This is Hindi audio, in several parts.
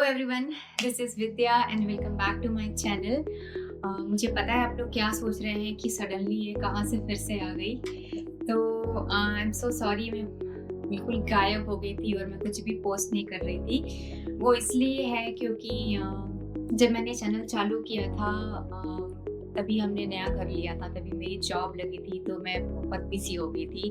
Everyone, this is Vidya and welcome back to my channel. मुझे पता है आप लोग क्या सोच रहे हैं कि सडनली ये कहाँ से फिर से आ गई। तो आई एम सो सॉरी, मैं बिल्कुल गायब हो गई थी और मैं कुछ भी पोस्ट नहीं कर रही थी। वो इसलिए है क्योंकि जब मैंने चैनल चालू किया था तभी हमने नया घर लिया था, तभी मेरी जॉब लगी थी, तो मैं बहुत बिजी हो गई थी।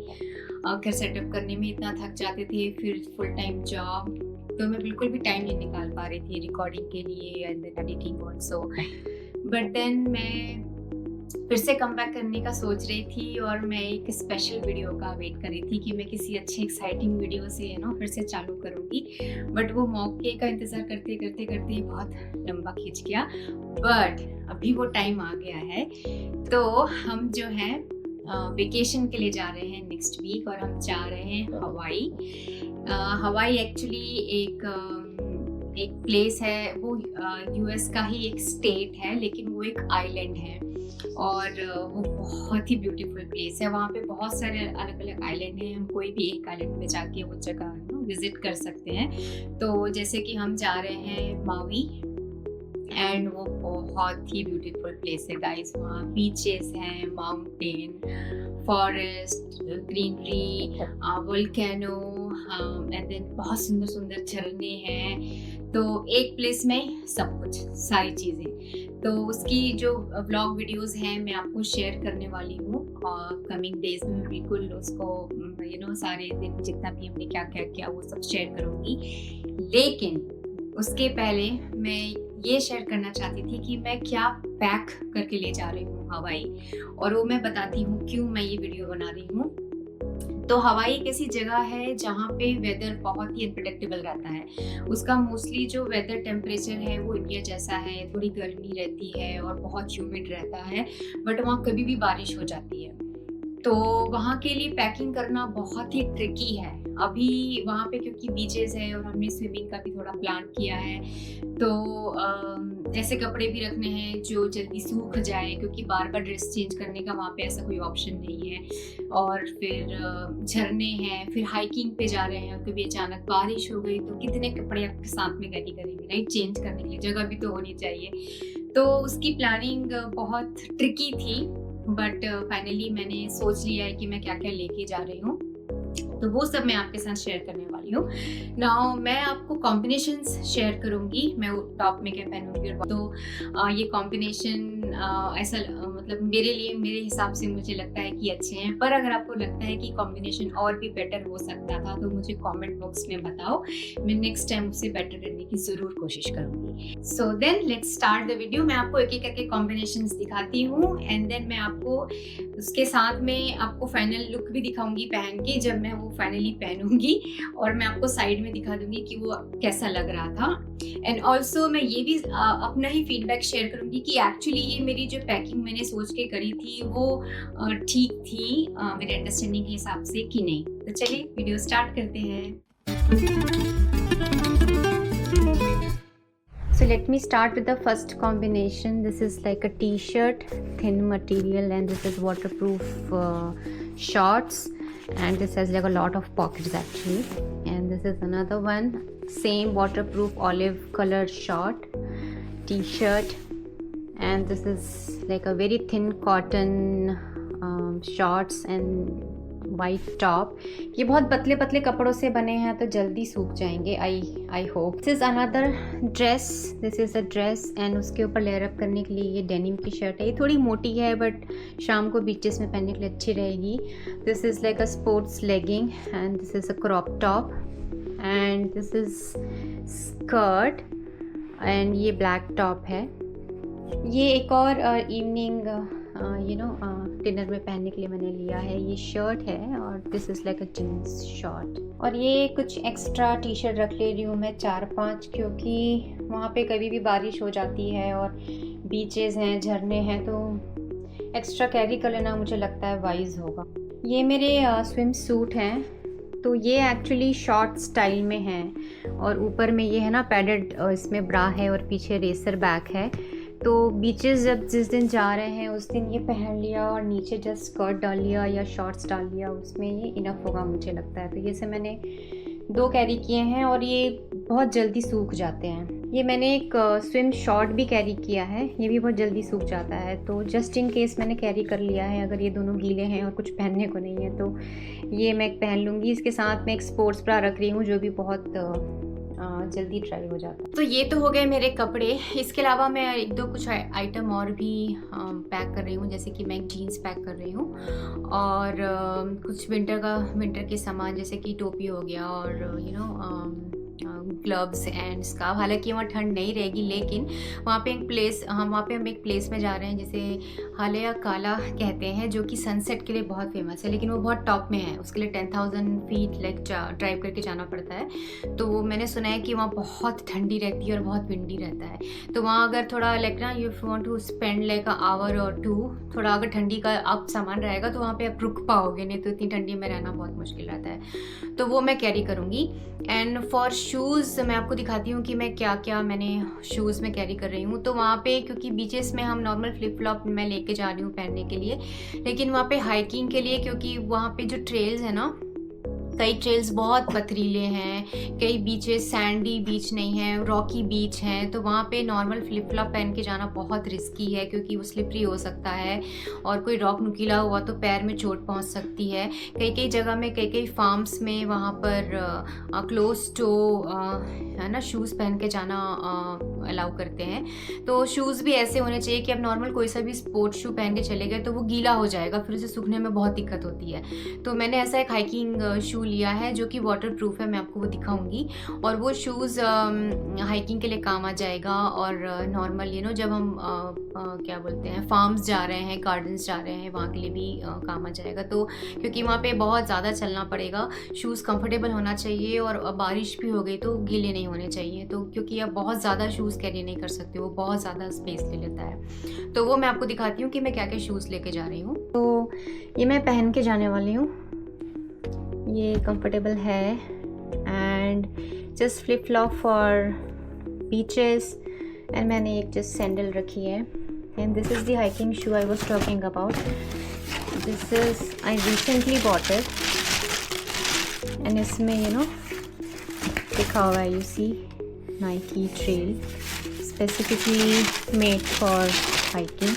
घर सेटअप करने में इतना थक जाते थे, फिर फुल टाइम जॉब, तो मैं बिल्कुल भी टाइम नहीं निकाल पा रही थी रिकॉर्डिंग के लिए and then editing also. But then मैं फिर से कम बैक करने का सोच रही थी और मैं एक स्पेशल वीडियो का वेट कर रही थी कि मैं किसी अच्छे एक्साइटिंग वीडियो से फिर से चालू करूँगी। बट वो मौके का इंतज़ार करते करते करते बहुत लंबा खींच गया। बट अभी वो टाइम आ गया है, तो हम जो है वेकेशन के लिए जा रहे हैं नेक्स्ट वीक, और हम जा रहे हैं हवाई। हवाई एक्चुअली एक प्लेस है, वो यूएस का ही एक स्टेट है, लेकिन वो एक आइलैंड है और वो बहुत ही ब्यूटीफुल प्लेस है। वहाँ पे बहुत सारे अलग अलग आइलैंड हैं, हम कोई भी एक आइलैंड में जाके वो जगह विजिट कर सकते हैं। तो जैसे कि हम जा रहे हैं मावी, एंड वो बहुत ही ब्यूटीफुल प्लेस है गाइस। वहाँ बीचेस हैं, mountain, forest, greenery, volcano, and then बहुत सुंदर सुंदर झरने हैं। तो एक प्लेस में सब कुछ, सारी चीज़ें। तो उसकी जो व्लॉग वीडियोस हैं मैं आपको शेयर करने वाली हूँ कमिंग डेज में। बिल्कुल उसको सारे दिन जितना भी हमने क्या क्या किया वो सब शेयर करूँगी। लेकिन उसके पहले मैं ये शेयर करना चाहती थी कि मैं क्या पैक करके ले जा रही हूँ हवाई, और वो मैं बताती हूँ क्यों मैं ये वीडियो बना रही हूँ। तो हवाई एक ऐसी जगह है जहाँ पे वेदर बहुत ही अनप्रेडिक्टेबल रहता है। उसका मोस्टली जो वेदर टेम्परेचर है वो इंडिया जैसा है, थोड़ी गर्मी रहती है और बहुत ह्यूमिड रहता है, बट वहाँ कभी भी बारिश हो जाती है। तो वहाँ के लिए पैकिंग करना बहुत ही ट्रिकी है। अभी वहाँ पे क्योंकि बीचेस है और हमने स्विमिंग का भी थोड़ा प्लान किया है, तो ऐसे कपड़े भी रखने हैं जो जल्दी सूख जाए, क्योंकि बार बार ड्रेस चेंज करने का वहाँ पे ऐसा कोई ऑप्शन नहीं है। और फिर झरने हैं, फिर हाइकिंग पे जा रहे हैं, कभी अचानक बारिश हो गई तो कितने कपड़े आपके साथ में कैरी करेंगे, राइट? चेंज करने के लिए जगह भी तो होनी चाहिए। तो उसकी प्लानिंग बहुत ट्रिकी थी, बट फाइनली मैंने सोच लिया है कि मैं क्या क्या लेके जा रही हूँ, तो वो सब मैं आपके साथ शेयर करने वाली हूँ। नाउ मैं आपको कॉम्बिनेशंस शेयर करूँगी, मैं वो टॉप में क्या पहनूंगी। तो ये कॉम्बिनेशन ऐसा मतलब मेरे हिसाब से मुझे लगता है कि अच्छे हैं, पर अगर आपको लगता है कि कॉम्बिनेशन और भी बेटर हो सकता था तो मुझे कमेंट बॉक्स में बताओ, मैं नेक्स्ट टाइम उसे बेटर करने की ज़रूर कोशिश करूँगी। So then let's start the video. मैं आपको एक एक करके कॉम्बिनेशंस दिखाती हूँ, एंड देन मैं आपको उसके साथ में आपको फाइनल लुक भी दिखाऊंगी पहन के, जब मैं वो फाइनली पहनूंगी, और मैं आपको साइड में दिखा दूंगी कि वो कैसा लग रहा था। एंड ऑल्सो मैं ये भी अपना ही फीडबैक शेयर करूंगी कि एक्चुअली ये मेरी जो पैकिंग मैंने सोच के करी थी वो ठीक थी मेरे अंडरस्टैंडिंग के हिसाब से कि नहीं। तो चलिए वीडियो स्टार्ट करते हैं। So let me start with the first combination. This is like a t-shirt, thin material, and this is waterproof shorts, and this has like a lot of pockets actually. And this is another one, same waterproof olive color short t-shirt, and this is like a very thin cotton shorts and white top. ये बहुत पतले पतले कपड़ों से बने हैं तो जल्दी सूख जाएंगे, I hope. This is another dress, this is a dress, and उसके ऊपर लेयर अप करने के लिए ये डेनिम की शर्ट है। ये थोड़ी मोटी है बट शाम को बीचेस में पहनने के लिए अच्छी रहेगी। This is like a sports legging, and this is a crop top, and this is skirt, and ये ब्लैक टॉप है। ये एक और इवनिंग डिनर में पहनने के लिए मैंने लिया है। ये शर्ट है और this is like a jeans short. और ये कुछ एक्स्ट्रा टी शर्ट रख ले रही हूँ मैं 4-5, क्योंकि वहाँ पे कभी भी बारिश हो जाती है और बीचेस हैं, झरने हैं, तो एक्स्ट्रा कैरी कर लेना मुझे लगता है वाइज होगा। ये मेरे स्विम सूट हैं, तो ये एक्चुअली शॉर्ट स्टाइल में हैं, और ऊपर में ये है ना पैडेड, इसमें ब्रा है और पीछे रेसर बैक है। तो बीचेस जब जिस दिन जा रहे हैं उस दिन ये पहन लिया और नीचे जस्ट स्कर्ट डाल लिया या शॉर्ट्स डाल लिया, उसमें ये इनफ होगा मुझे लगता है। तो ये से मैंने 2 कैरी किए हैं और ये बहुत जल्दी सूख जाते हैं। ये मैंने एक स्विम शॉर्ट भी कैरी किया है, ये भी बहुत जल्दी सूख जाता है, तो जस्ट इन केस मैंने कैरी कर लिया है अगर ये दोनों गीले हैं और कुछ पहनने को नहीं है तो ये मैं पहन लूँगी। इसके साथ मैं एक स्पोर्ट्स ब्रा रख रही हूँ जो भी बहुत जल्दी ड्राई हो जाता है। तो ये तो हो गए मेरे कपड़े। इसके अलावा मैं एक दो कुछ आइटम और भी पैक कर रही हूँ, जैसे कि मैं एक जीन्स पैक कर रही हूँ और कुछ विंटर के सामान जैसे कि टोपी हो गया और ग्लव्स एंड स्कार्फ। हालांकि वहाँ ठंड नहीं रहेगी, लेकिन वहाँ पे हम एक प्लेस में जा रहे हैं जिसे हालिया काला कहते हैं, जो कि सनसेट के लिए बहुत फेमस है, लेकिन वो बहुत टॉप में है। उसके लिए 10,000 फीट लाइक ड्राइव करके जाना पड़ता है। तो मैंने सुना है कि वहाँ बहुत ठंडी रहती है और बहुत विंडी रहता है। तो वहाँ अगर थोड़ा लाइक ना you want to spend like hour और 2, थोड़ा अगर ठंडी का आप सामान रहेगा तो वहाँ पे आप रुक पाओगे, नहीं तो इतनी ठंडी में रहना बहुत मुश्किल रहता है। तो वो मैं कैरी करूँगी। एंड फॉर शूज़ मैं आपको दिखाती हूँ कि मैं क्या क्या मैंने शूज़ में कैरी कर रही हूँ। तो वहाँ पे क्योंकि बीचेस में हम नॉर्मल फ्लिप फ्लॉप मैं लेके जा रही हूँ पहनने के लिए, लेकिन वहाँ पे हाइकिंग के लिए, क्योंकि वहाँ पे जो ट्रेल्स है ना, कई ट्रेल्स बहुत पथरीले हैं, कई बीचेस सैंडी बीच नहीं है, रॉकी बीच हैं, तो वहाँ पे नॉर्मल फ्लिप फ्लॉप पहन के जाना बहुत रिस्की है, क्योंकि वो स्लिपरी हो सकता है और कोई रॉक नुकीला हुआ तो पैर में चोट पहुँच सकती है। कई जगह में कई फार्म्स में वहाँ पर क्लोज टो है ना शूज़ पहन के जाना अलाउ करते हैं। तो शूज़ भी ऐसे होने चाहिए कि अब नॉर्मल कोई सा भी स्पोर्ट्स शू पहन के चले गए तो वो गीला हो जाएगा, फिर उसे सूखने में बहुत दिक्कत होती है। तो मैंने ऐसा एक हाइकिंग शू लिया है जो कि वाटर प्रूफ है, मैं आपको वो दिखाऊंगी। और वो शूज़ हाइकिंग के लिए काम आ जाएगा और नॉर्मल जब हम क्या बोलते हैं फार्म्स जा रहे हैं, गार्डन्स जा रहे हैं, वहाँ के लिए भी काम आ जाएगा। तो क्योंकि वहाँ पे बहुत ज़्यादा चलना पड़ेगा, शूज़ कंफर्टेबल होना चाहिए और बारिश भी हो गई तो गीले नहीं होने चाहिए। तो क्योंकि आप बहुत ज़्यादा शूज़ कैरी नहीं कर सकते, वो बहुत ज़्यादा स्पेस ले लेता है। तो वो मैं आपको दिखाती हूँ कि मैं क्या क्या शूज़ लेके जा रही हूँ। तो ये मैं पहन के जाने वाली हूँ, ये कंफर्टेबल है and just flip flop for beaches. And मैंने एक जस्ट सैंडल रखी है and this is the hiking shoe I was talking about. This is I recently bought it and इसमें लिखा हुआ है, you see Nike trail specifically made for hiking.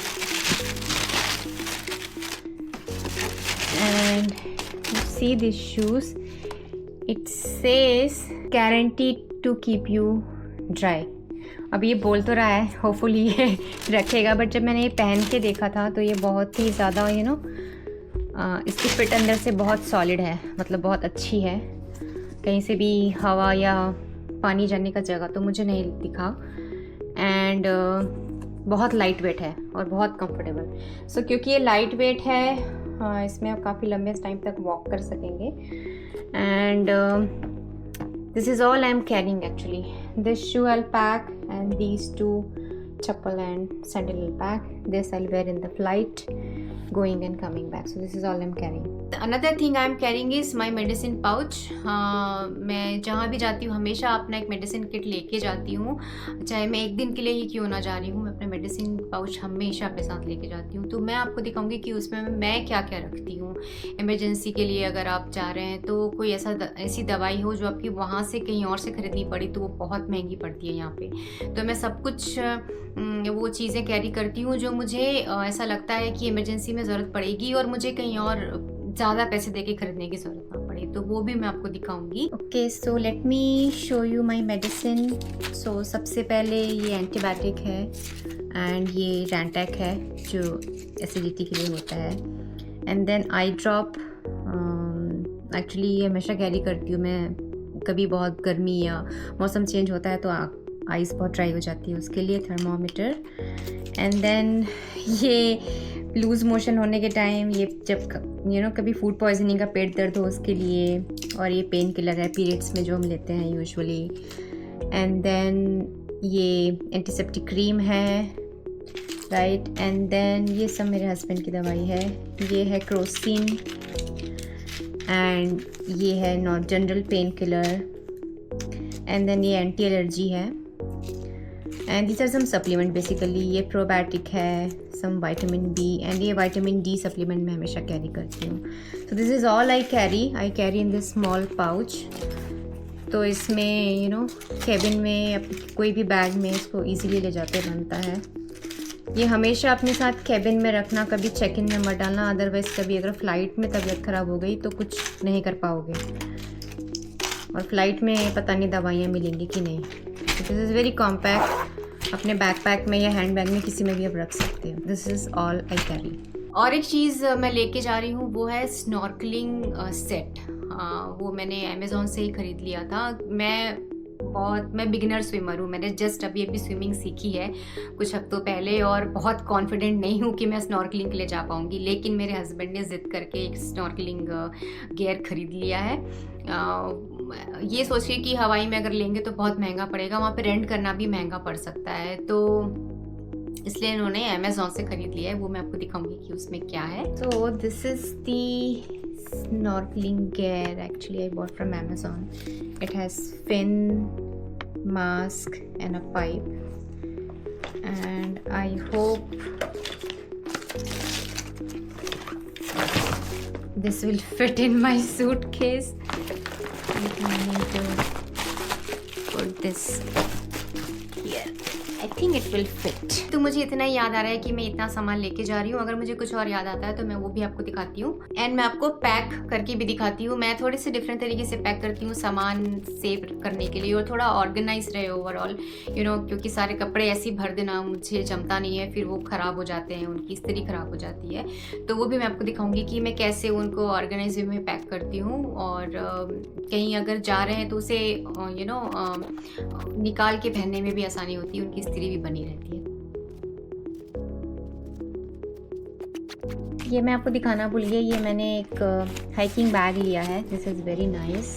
And see these shoes, it says guaranteed to keep you dry। अब ये बोल तो रहा है होपफुली ये रखेगा, बट जब मैंने ये पहन के देखा था तो ये बहुत ही ज़्यादा इसकी फिट अंदर से बहुत सॉलिड है, मतलब बहुत अच्छी है। कहीं से भी हवा या पानी जाने का जगह तो मुझे नहीं दिखा। एंड बहुत लाइट वेट है और बहुत कंफर्टेबल। सो क्योंकि ये लाइट वेट है, इसमें आप काफ़ी लंबे टाइम तक वॉक कर सकेंगे। And this is all I am carrying actually. This shoe I pack and these 2 chappal and sandal will pack. This I'll wear in the flight going and coming back. So this is all I'm carrying. Another thing I'm carrying is my medicine pouch. मैं जहाँ भी जाती हूँ हमेशा अपना एक मेडिसिन किट लेके जाती हूँ, चाहे मैं एक दिन के लिए ही क्यों ना जा रही हूँ, मैं अपना मेडिसिन पाउच हमेशा अपने साथ लेके जाती हूँ। तो मैं आपको दिखाऊंगी कि उसमें मैं क्या क्या रखती हूँ इमरजेंसी के लिए। अगर आप जा रहे हैं तो कोई ऐसी दवाई हो जो आपकी वहाँ से कहीं और से खरीदनी पड़ी तो वो बहुत महंगी पड़ती है यहाँ पे, तो मैं सब कुछ वो चीज़ें कैरी करती हूँ जो मुझे ऐसा लगता है कि इमरजेंसी में ज़रूरत पड़ेगी और मुझे कहीं और ज़्यादा पैसे देके खरीदने की ज़रूरत ना पड़े, तो वो भी मैं आपको दिखाऊंगी। Okay, so let me show you my medicine. So सबसे पहले ये एंटीबायोटिक है एंड ये रैंटैक है जो एसिडिटी के लिए होता है। And then I drop, actually ये हमेशा कैरी करती हूँ मैं, कभी बहुत गर्मी या मौसम चेंज होता है तो आइस बहुत ड्राई हो जाती है, उसके लिए थर्मोमीटर। एंड देन ये लूज़ मोशन होने के टाइम, ये जब कभी फूड पॉइजनिंग का पेट दर्द हो उसके लिए, और ये पेन किलर है पीरियड्स में जो हम लेते हैं यूजुअली। एंड देन ये एंटीसेप्टिक क्रीम है, राइट। एंड देन ये सब मेरे हस्बैंड की दवाई है, ये है क्रोसिन एंड ये है not general painkiller. And then ये एंटी एलर्जी है and this are some supplement basically. ये प्रोबायोटिक है, सम विटामिन बी एंड ये विटामिन डी सप्लीमेंट मैं हमेशा कैरी करती हूँ। So this is all I carry in this small pouch. तो इसमें केबिन में कोई भी बैग में इसको इजीली ले जाते बनता है। ये हमेशा अपने साथ केबिन में रखना, कभी चेक इन में मत डालना, अदरवाइज़ कभी अगर फ़्लाइट में तबीयत ख़राब हो गई तो कुछ नहीं कर पाओगे, और फ्लाइट में पता नहीं दवाइयाँ मिलेंगी कि नहीं। दिस इज़ वेरी कॉम्पैक्ट, अपने बैकपैक में या हैंड बैग में किसी में भी आप रख सकते हो। This is all I carry. और एक चीज़ मैं लेके जा रही हूँ वो है स्नॉर्कलिंग सेट। वो मैंने अमेज़ॉन से ही ख़रीद लिया था। मैं बिगिनर स्विमर हूँ, मैंने जस्ट अभी स्विमिंग सीखी है कुछ हफ्तों पहले, और बहुत कॉन्फिडेंट नहीं हूँ कि मैं स्नॉर्कलिंग के लिए जा पाऊँगी, लेकिन मेरे हस्बैंड ने ज़िद करके एक स्नॉर्कलिंग गियर ख़रीद लिया है। ये सोचिए कि हवाई में अगर लेंगे तो बहुत महंगा पड़ेगा, वहाँ पे रेंट करना भी महंगा पड़ सकता है, तो इसलिए इन्होंने अमेज़ॉन से ख़रीद लिया है। वो मैं आपको दिखाऊंगी कि उसमें क्या है। तो this is the snorkeling gear actually I bought from Amazon. It has fin, mask and a pipe, and I hope this will fit in my suitcase. I need to put this here. I think it will fit. तो मुझे इतना ही याद आ रहा है कि मैं इतना सामान लेके जा रही हूँ। अगर मुझे कुछ और याद आता है तो मैं वो भी आपको दिखाती हूँ, एंड मैं आपको पैक करके भी दिखाती हूँ। मैं थोड़े से डिफरेंट तरीके से पैक करती हूँ सामान सेव करने के लिए, और थोड़ा ऑर्गेनाइज रहे ओवरऑल, क्योंकि सारे कपड़े ऐसे ही भर देना मुझे जमता नहीं है, फिर वो ख़राब हो जाते हैं, उनकी इस्त्री ख़राब हो जाती है। तो वो भी मैं आपको दिखाऊँगी कि मैं कैसे उनको ऑर्गेनाइज वे में पैक करती हूँ, और कहीं अगर जा रहे हैं तो उसे निकाल के पहनने में भी आसानी होती है, उनकी इस्त्री भी बनी रहती है। ये मैं आपको दिखाना भूल गई, ये मैंने एक हाइकिंग बैग लिया है। This is very nice,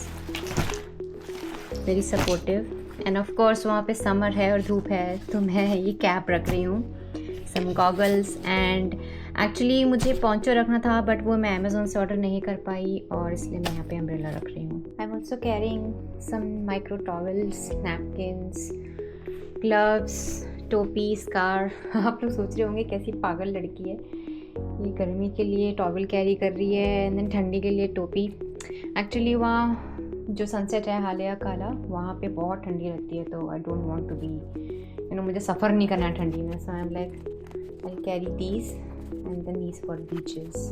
very supportive, end of course वहाँ पे समर है और धूप है, तो मैं ये कैप रख रही हूँ, सम गॉगल्स, एंड एक्चुअली मुझे पोंचो रखना था बट वो मैं अमेज़ॉन से ऑर्डर नहीं कर पाई, और इसलिए मैं यहाँ पे अम्ब्रेला रख रही हूँ। I am also carrying some micro towels, napkins, gloves, टोपी, स्कार। आप लोग सोच रहे होंगे कैसी पागल लड़की है, ये गर्मी के लिए टॉवल कैरी कर रही है एंड देन ठंडी के लिए टोपी। एक्चुअली वहाँ जो सनसेट है हालिया काला, वहाँ पे बहुत ठंडी रहती है, तो I don't want to be मुझे सफ़र नहीं करना है ठंडी में, so I am like I carry these and then these for beaches.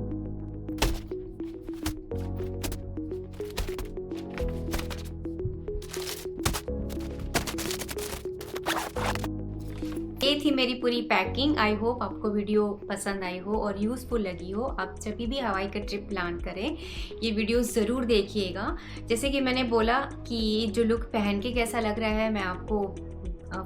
ये थी मेरी पूरी पैकिंग। आई होप आपको वीडियो पसंद आई हो और यूज़फुल लगी हो। आप जब भी हवाई का ट्रिप प्लान करें ये वीडियो ज़रूर देखिएगा। जैसे कि मैंने बोला कि जो लुक पहन के कैसा लग रहा है मैं आपको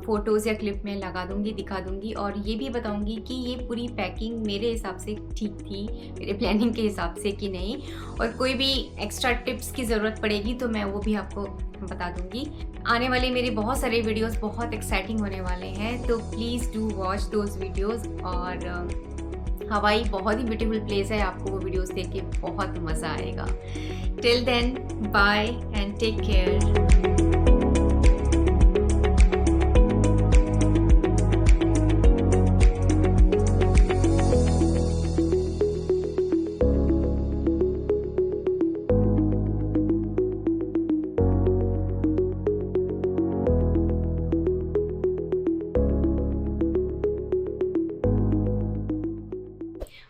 फ़ोटोज़ या क्लिप में लगा दूंगी, दिखा दूंगी, और ये भी बताऊंगी कि ये पूरी पैकिंग मेरे हिसाब से ठीक थी, मेरे प्लानिंग के हिसाब से कि नहीं, और कोई भी एक्स्ट्रा टिप्स की ज़रूरत पड़ेगी तो मैं वो भी आपको बता दूंगी। आने वाले मेरे बहुत सारे वीडियोस बहुत एक्साइटिंग होने वाले हैं, तो please do watch those videos. और हवाई बहुत ही ब्यूटीफुल प्लेस है, आपको वो वीडियोस देख के बहुत मज़ा आएगा। Till then bye and take care.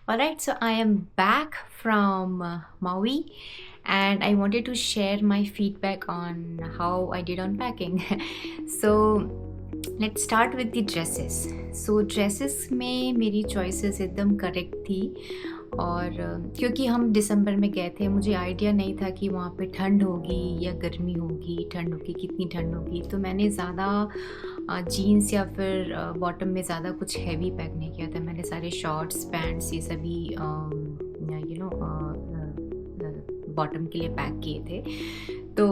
Alright, so I am back from Maui and I wanted to share my feedback on how I did on packing. So let's start with the dresses. So dresses में मेरी choices एकदम correct थी, और क्योंकि हम दिसंबर में गए थे, मुझे आइडिया नहीं था कि वहाँ पे ठंड होगी या गर्मी होगी, ठंड होगी कितनी ठंड होगी, तो मैंने ज़्यादा जीन्स या फिर बॉटम में ज़्यादा कुछ हैवी पैक नहीं किया था। मैंने सारे शॉर्ट्स, पैंट्स, ये सभी बॉटम के लिए पैक किए थे, तो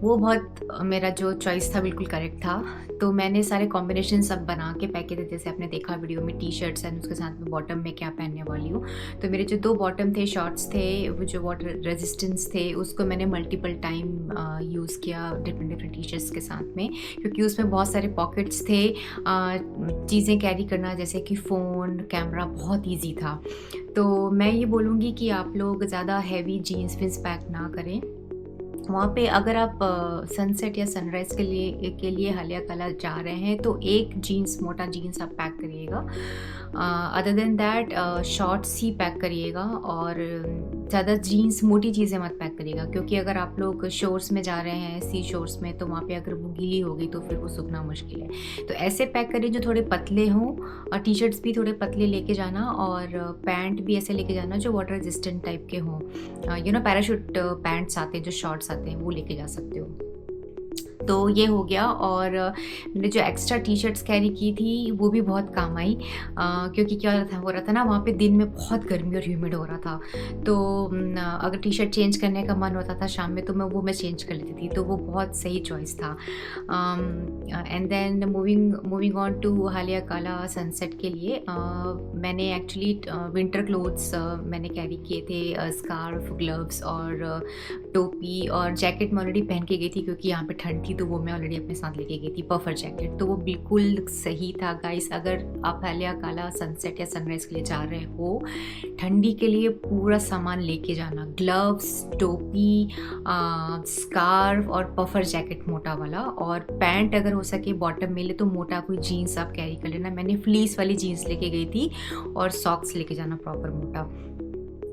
वो बहुत मेरा जो चॉइस था बिल्कुल करेक्ट था। तो मैंने सारे कॉम्बिनेशन सब बना के पैक किए थे, जैसे आपने देखा वीडियो में टी शर्ट्स एंड उसके साथ में बॉटम में क्या पहनने वाली हूँ। तो मेरे जो 2 बॉटम थे, शॉर्ट्स थे, वो जो वाटर रेजिस्टेंस थे, उसको मैंने मल्टीपल टाइम यूज़ किया डिफरेंट टी शर्ट्स के साथ में, क्योंकि उसमें बहुत सारे पॉकेट्स थे। चीज़ें कैरी करना जैसे कि फ़ोन, कैमरा बहुत ईजी था। तो मैं ये बोलूँगी कि आप लोग ज़्यादा हैवी जीन्स विन्स पैक ना करें, वहाँ पे अगर आप सनसेट या सनराइज़ के लिए हालिया कला जा रहे हैं तो एक जीन्स, मोटा जीन्स आप पैक करिएगा। Other than that shorts he pack करिएगा और ज़्यादा जीन्स, मोटी चीज़ें मत पैक करिएगा, क्योंकि अगर आप लोग शोर्स में जा रहे हैं, सी शोर्स में, तो वहाँ पे अगर वो गीली हो गई तो फिर वो सूखना मुश्किल है। तो ऐसे पैक करिए जो थोड़े पतले हों, और टी शर्ट्स भी थोड़े पतले लेके जाना और पैंट भी ऐसे लेके जाना जो वाटर रेजिस्टेंट टाइप के हों। पैराशूट पैंट्स आते हैं, जो शॉर्ट्स आते हैं, वो लेके जा सकते हो। तो ये हो गया। और मैंने जो एक्स्ट्रा टी शर्ट्स कैरी की थी वो भी बहुत काम आई, क्योंकि क्या हो रहा था ना, वहाँ पे दिन में बहुत गर्मी और ह्यूमिड हो रहा था। तो अगर टी शर्ट चेंज करने का मन होता था शाम में तो मैं चेंज कर लेती थी, तो वो बहुत सही चॉइस था। And then moving on to Haleakala sunset के लिए मैंने एक्चुअली विंटर क्लोथ्स मैंने कैरी किए थे, स्कार्फ, ग्लव्स और टोपी और जैकेट मैं ऑलरेडी पहन के गई थी, क्योंकि यहाँ पे ठंड थी तो वो मैं ऑलरेडी अपने साथ लेके गई थी, पफर जैकेट। तो वो बिल्कुल सही था गाइस। अगर आप हालिया काला सनसेट या सनराइज़ के लिए जा रहे हो, ठंडी के लिए पूरा सामान लेके जाना, ग्लव्स, टोपी, स्कार्फ और पफर जैकेट मोटा वाला, और पैंट अगर हो सके बॉटम में ले तो मोटा कोई जीन्स आप कैरी कर लेना। मैंने फ्लीस वाली जीन्स लेके गई थी और सॉक्स लेके जाना प्रॉपर मोटा,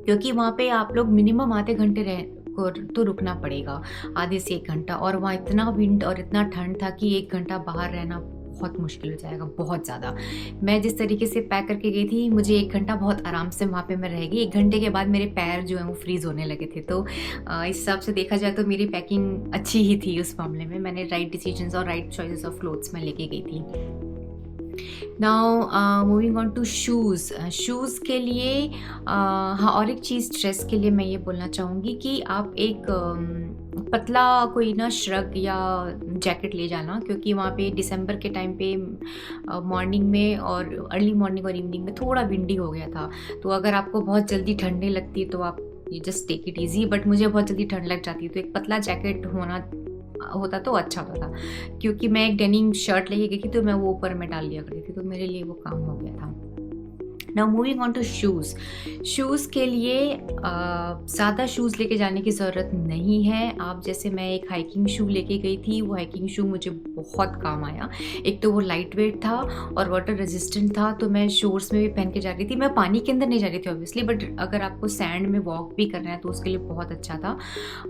क्योंकि वहाँ पे आप लोग मिनिमम आधे घंटे तो रुकना पड़ेगा, आधे से 1 घंटा, और वहाँ इतना विंड और इतना ठंड था कि 1 घंटा बाहर रहना बहुत मुश्किल हो जाएगा, बहुत ज़्यादा। मैं जिस तरीके से पैक करके गई थी, मुझे 1 घंटा बहुत आराम से वहाँ पे मैं रह गई। 1 घंटे के बाद मेरे पैर जो हैं वो फ्रीज़ होने लगे थे। तो इस हिसाब से देखा जाए तो मेरी पैकिंग अच्छी ही थी उस मामले में। मैंने राइट डिसीजंस और राइट चॉइसेस ऑफ क्लोथ्स मैं लेके गई थी। Now moving on to shoes के लिए हाँ, और एक चीज़ ड्रेस के लिए मैं ये बोलना चाहूँगी कि आप एक पतला कोई ना श्रग या जैकेट ले जाना, क्योंकि वहाँ पे दिसंबर के टाइम पे मॉर्निंग में और अर्ली मॉर्निंग और इवनिंग में थोड़ा विंडी हो गया था। तो अगर आपको बहुत जल्दी ठंडी लगती है तो आप just take it easy, but मुझे बहुत जल्दी ठंड लग जाती है, तो एक पतला जैकेट होता तो अच्छा होता था, क्योंकि मैं एक डेनिम शर्ट लेके गई थी तो मैं वो ऊपर में डाल लिया करती थी, तो मेरे लिए वो काम हो गया था। Now moving on to shoes के लिए ज़्यादा शूज़ लेके जाने की ज़रूरत नहीं है। आप जैसे मैं एक हाइकिंग शू लेके गई थी, वो हाइकिंग शू मुझे बहुत काम आया। एक तो वो लाइट वेट था और वाटर रेजिस्टेंट था, तो मैं शोर्स में भी पहन के जा रही थी। मैं पानी के अंदर नहीं जा रही थी ऑब्वियसली, बट अगर आपको सैंड में वॉक भी करना है तो उसके लिए बहुत अच्छा था।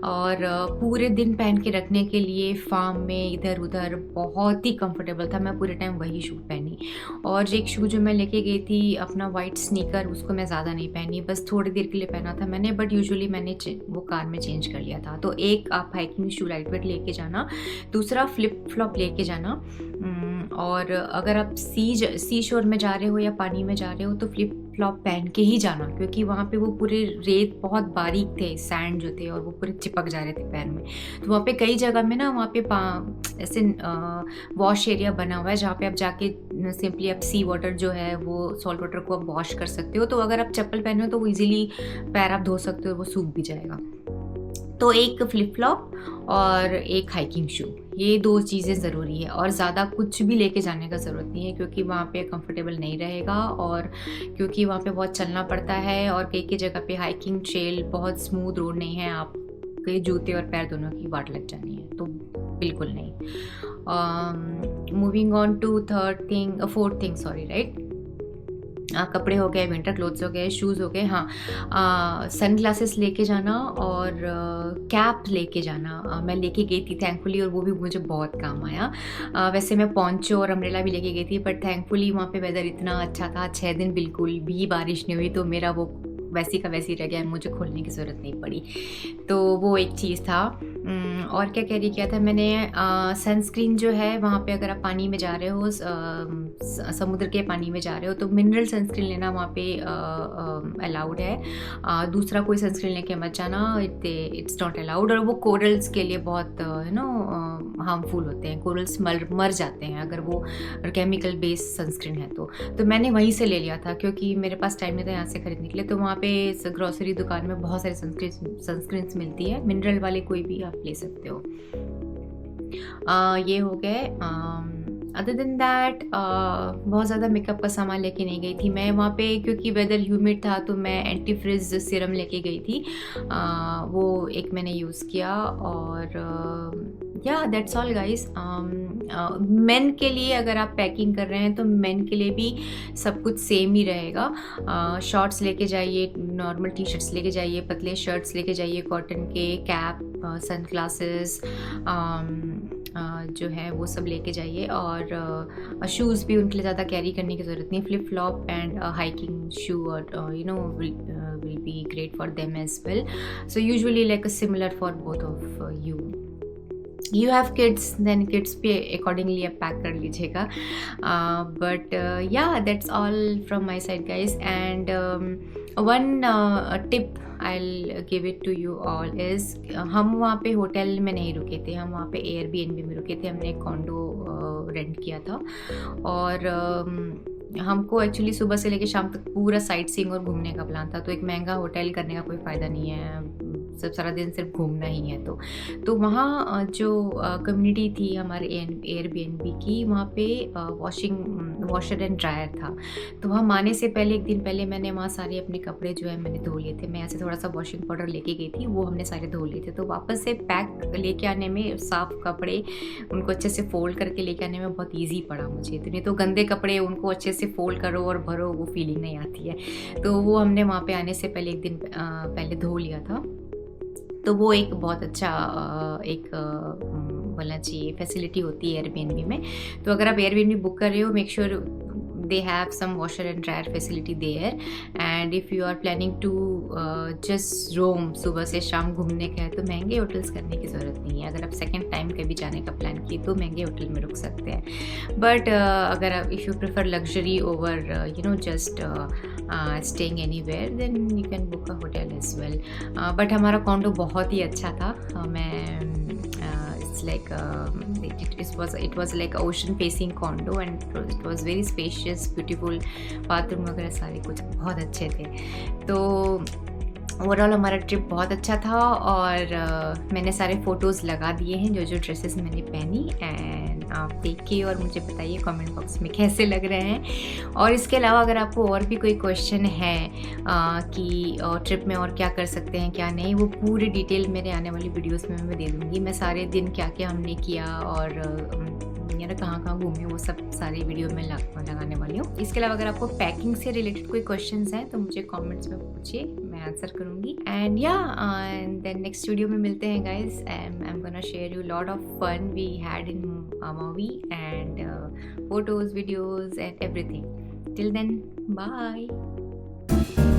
और पूरे दिन पहन के रखने के लिए फार्म में इधर उधर बहुत ही कंफर्टेबल था। मैं पूरे टाइम वही शू पहनी। और एक शू जो मैं लेके गई थी अपना वाइट स्नीकर, उसको मैं ज़्यादा नहीं पहनी, बस थोड़ी देर के लिए पहना था मैंने, बट यूजुअली मैंने वो कार में चेंज कर लिया था। तो एक आप हाइकिंग शू लाइट वेट लेके जाना, दूसरा फ्लिप फ्लॉप लेके जाना। और अगर आप सी शोर में जा रहे हो या पानी में जा रहे हो तो फ्लिप फ्लॉप पहन के ही जाना, क्योंकि वहाँ पे वो पूरे रेत बहुत बारीक थे, सैंड जो थे, और वो पूरे चिपक जा रहे थे पैर में। तो वहाँ पे कई जगह में ना, वहाँ पे ऐसे वॉश एरिया बना हुआ है जहाँ पे आप जाके सिंपली आप सी वाटर जो है वो सॉल्ट वाटर को आप वॉश कर सकते हो। तो अगर आप चप्पल पहने हो तो वो इजीली पैर आप धो सकते हो, वो सूख भी जाएगा। तो एक फ्लिप फ्लॉप और एक हाइकिंग शू, ये 2 चीज़ें ज़रूरी है, और ज़्यादा कुछ भी लेके जाने का ज़रूरत नहीं है, क्योंकि वहाँ पे कंफर्टेबल नहीं रहेगा, और क्योंकि वहाँ पे बहुत चलना पड़ता है, और कई जगह पे हाइकिंग ट्रेल बहुत स्मूथ रोड नहीं है, आपके जूते और पैर दोनों की वाट लग जानी है, तो बिल्कुल नहीं। Moving on to fourth thing, right. कपड़े हो गए, विंटर क्लोथ्स हो गए, शूज़ हो गए। हाँ, सन ग्लासेस लेके जाना और कैप लेके जाना। मैं लेके गई थी थैंकफुली, और वो भी मुझे बहुत काम आया। वैसे मैं पोंचो और अम्ब्रेला भी लेके गई थी, बट थैंकफुली वहाँ पे वेदर इतना अच्छा था, 6 दिन बिल्कुल भी बारिश नहीं हुई, तो मेरा वो वैसी का वैसी रह गया, मुझे खोलने की ज़रूरत नहीं पड़ी। तो वो एक चीज़ था। और क्या कैरी किया था मैंने, सनस्क्रीन जो है, वहाँ पे अगर आप पानी में जा रहे हो, समुद्र के पानी में जा रहे हो, तो मिनरल सनस्क्रीन लेना वहाँ पे अलाउड है। दूसरा कोई सनस्क्रीन लेके मत जाना, इट्स नॉट अलाउड। और वो कोरल्स के लिए बहुत हार्मफुल होते हैं, कोरल्स मर जाते हैं अगर वो केमिकल बेस्ड सनस्क्रीन है तो मैंने वहीं से ले लिया था, क्योंकि मेरे पास टाइम नहीं था यहाँ से खरीदने के लिए। तो वहाँ पे ग्रोसरी दुकान में बहुत सारी सनस्क्रीन्स मिलती है, मिनरल वाले कोई भी आप ले सकते हो। ये हो गए। अदर देन दैट बहुत ज़्यादा मेकअप का सामान लेके नहीं गई थी मैं वहाँ पे, क्योंकि वेदर ह्यूमिड था तो मैं एंटी फ्रिज सीरम लेके गई थी। वो एक मैंने यूज़ किया और या दैट्स ऑल गाइस। मेन के लिए अगर आप पैकिंग कर रहे हैं तो मेन के लिए भी सब कुछ सेम ही रहेगा। शॉर्ट्स लेके जाइए, नॉर्मल टी शर्ट्स लेके जाइए, पतले शर्ट्स लेके जाइए कॉटन के, कैप, सन ग्लासेस जो है वो सब लेके जाइए, और शूज़ भी उनके लिए ज़्यादा कैरी करने की ज़रूरत नहीं। फ्लिप फ्लॉप एंड हाइकिंग शू और you know will be great for them as well. So usually like a similar for both of you have kids, then kids भी accordingly आप पैक कर लीजिएगा। But yeah, that's all from my side guys, and one tip I'll give it to you all is हम वहाँ पे होटल में नहीं रुके थे, हम वहाँ पे एयरबीएनबी में रुके थे। हमने एक कॉन्डो रेंट किया था और हमको एक्चुअली सुबह से लेकर शाम तक पूरा साइट सीइंग और घूमने का प्लान था। तो एक महंगा होटल करने का कोई फ़ायदा नहीं है, सब सारा दिन सिर्फ घूमना ही है। तो वहाँ जो कम्युनिटी थी हमारे एयरबीएनबी की, वहाँ पे वॉशर एंड ड्रायर था। तो वहाँ आने से पहले एक दिन पहले मैंने वहाँ सारे अपने कपड़े जो है मैंने धो लिए थे। मैं ऐसे थोड़ा सा वॉशिंग पाउडर लेके गई थी, वो हमने सारे धो लिए थे। तो वापस से पैक लेके आने में, साफ़ कपड़े उनको अच्छे से फोल्ड करके लेके आने में बहुत ईजी पड़ा मुझे। तो नहीं तो गंदे कपड़े उनको अच्छे से फोल्ड करो और भरो, वो फीलिंग नहीं आती है। तो वो हमने वहाँ पे आने से पहले एक दिन पहले धो लिया था। तो वो एक बहुत अच्छा एक बोलना चाहिए फैसिलिटी होती है एयरबीएनबी में। तो अगर आप एयरबीएनबी बुक कर रहे हो, make sure they have some washer and dryer facility there, and if you are planning to just roam सुबह से शाम घूमने का है तो महंगे होटल्स करने की ज़रूरत नहीं है। अगर आप सेकेंड टाइम कभी जाने का प्लान किए तो महंगे होटल में रुक सकते हैं। बट अगर आप if you prefer luxury over you know just staying anywhere, then you can book a hotel as well. But हमारा कॉन्डो बहुत ही अच्छा था। मैं like it was like ocean facing condo, and it was very spacious, beautiful, bathroom वगैरह सारे कुछ बहुत अच्छे थे। तो ओवरऑल हमारा ट्रिप बहुत अच्छा था, और मैंने सारे फ़ोटोज़ लगा दिए हैं जो जो ड्रेसेस मैंने पहनी, एंड आप देखिए और मुझे बताइए कमेंट बॉक्स में कैसे लग रहे हैं। और इसके अलावा अगर आपको और भी कोई क्वेश्चन है कि ट्रिप में और क्या कर सकते हैं क्या नहीं, वो पूरी डिटेल मेरे आने वाली वीडियोस में मैं दे दूँगी। मैं सारे दिन क्या क्या हमने किया और यार कहाँ कहाँ घूमे, वो सब सारी वीडियो में लगाने वाली हूँ। इसके अलावा अगर आपको पैकिंग से रिलेटेड कोई क्वेश्चंस हैं तो मुझे कमेंट्स में पूछिए, मैं आंसर करूँगी। एंड या एंड देन नेक्स्ट वीडियो में मिलते हैं guys. I am gonna share you lot of fun we had in Maui and photos, videos and everything. Till then, bye.